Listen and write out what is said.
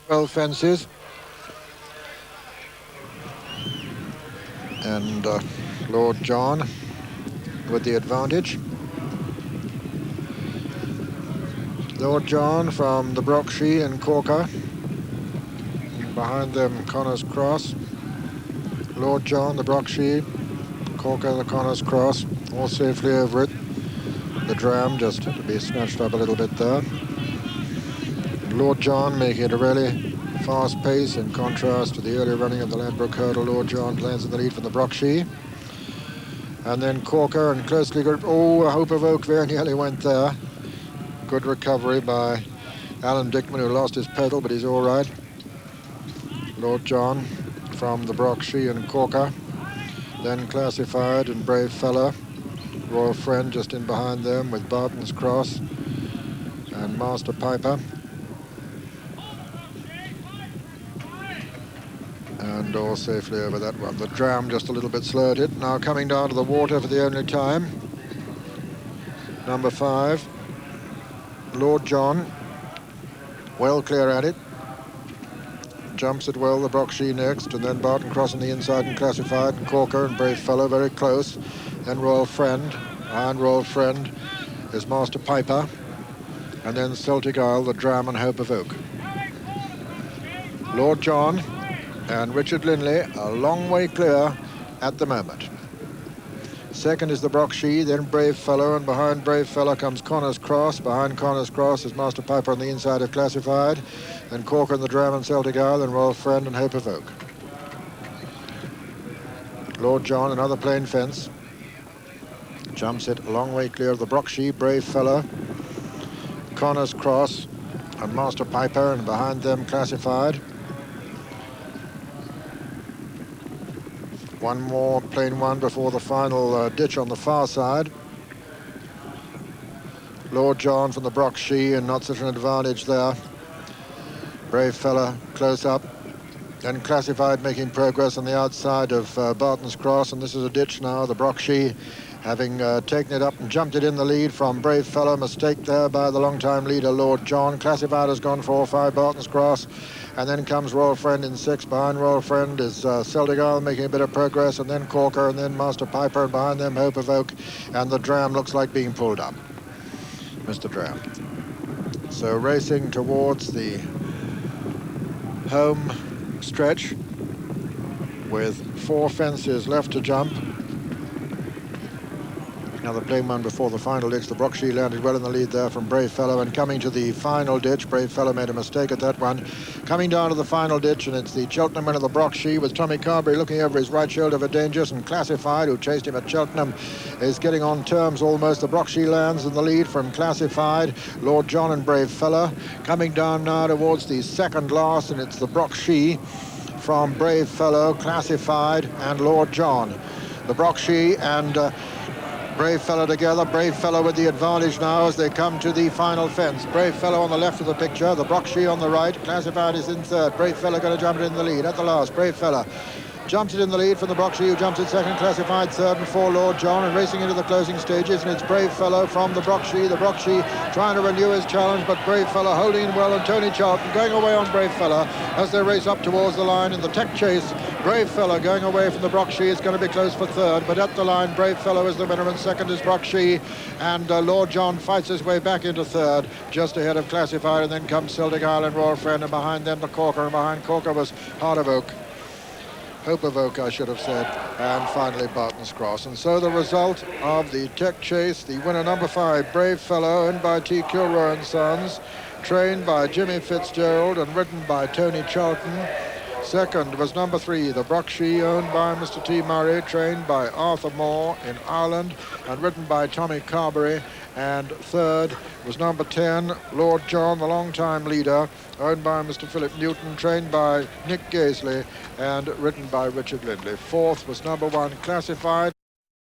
12 fences. And Lord John with the advantage. Lord John from the Brockshee and Corker. And behind them, Connors Cross. Lord John, the Brockshee, Corker, the Connors Cross, all safely over it. The Dram just had to be snatched up a little bit there. And Lord John making it a really fast pace in contrast to the early running of the Ladbroke Hurdle. Lord John lands in the lead from the Brockshee. And then Corker and closely good. Oh, Hope of Oak very nearly went there. Good recovery by Alan Dickman, who lost his pedal, but he's all right. Lord John from the Brockshee and Corker. Then Classified and Brave Fella. Royal Friend just in behind them with Barton's Cross and Master Piper. And all safely over that one. The Dram just a little bit slurred it. Now coming down to the water for the only time. Number 5. Lord John. Well clear at it. Jumps it well, the Brockshee next, and then Barton Cross on the inside and Classified, and Corker and Brave Fellow very close. Then Royal Friend, behind Royal Friend is Master Piper, and then Celtic Isle, the Dram and Hope of Oak. Lord John and Richard Linley a long way clear at the moment. Second is the Brockshee, then Brave Fellow, and behind Brave Fellow comes Connors Cross. Behind Connors Cross is Master Piper on the inside of Classified, then Corker and the Dram and Celtic Isle, then Royal Friend and Hope of Oak. Lord John, another plain fence. Jumps it a long way clear of the Brockshee, Brave Fellow, Connors Cross, and Master Piper, and behind them Classified. One more plain one before the final ditch on the far side. Lord John from the Brockshee, and not such an advantage there. Brave Fella close up. Then Classified making progress on the outside of Barton's Cross, and this is a ditch now. The Brockshee having taken it up and jumped it in the lead from Brave Fellow. Mistake there by the long-time leader, Lord John. Classified has gone 4-5, Barton's Cross. And then comes Royal Friend in 6. Behind Royal Friend is Celtic Isle making a bit of progress, and then Corker, and then Master Piper, and behind them Hope of Oak. And the Dram looks like being pulled up. Mr. Dram. So racing towards the home stretch with 4 fences left to jump. Another plain one before the final ditch. The Brockshee landed well in the lead there from Brave Fellow, and coming to the final ditch, Brave Fellow made a mistake at that one. Coming down to the final ditch, and it's the Cheltenham of the Brockshee with Tommy Carberry looking over his right shoulder for dangers, and Classified, who chased him at Cheltenham, is getting on terms almost. The Brockshee lands in the lead from Classified, Lord John and Brave Fellow. Coming down now towards the second last, and it's the Brockshee from Brave Fellow, Classified, and Lord John. The Brockshee and Brave Fellow together. Brave Fellow with the advantage now as they come to the final fence. Brave Fellow on the left of the picture, the Brockshee on the right. Classified is in third. Brave Fellow going to jump it in the lead at the last. Brave Fellow jumps it in the lead from the Brockshee, who jumps it second. Classified third, and 4 Lord John, and racing into the closing stages, and it's Brave Fellow from the Brockshee. The Brockshee trying to renew his challenge, but Brave Fellow holding in well, and Tony Charlton going away on Brave Fellow as they race up towards the line in the TEC Chase. Brave Fellow going away from the Brockshee is going to be close for third, but at the line Brave Fellow is the winner, and second is Brockshee, and Lord John fights his way back into third, just ahead of Classified, and then comes Celtic Isle and Royal Friend, and behind them the Corker, and behind Corker was Heart of Oak. Hope of Oak, I should have said, and finally Barton's Cross. And so the result of the TEC Chase, the winner number 5, Brave Fellow, owned by T. Kilroy and Sons, trained by Jimmy Fitzgerald and ridden by Tony Charlton. Second was number 3, the Brockshee, owned by Mr. T. Murray, trained by Arthur Moore in Ireland and ridden by Tommy Carberry. And third was number 10, Lord John, the long-time leader, owned by Mr. Philip Newton, trained by Nick Gaisley and ridden by Richard Lindley. Fourth was number 1, Classified,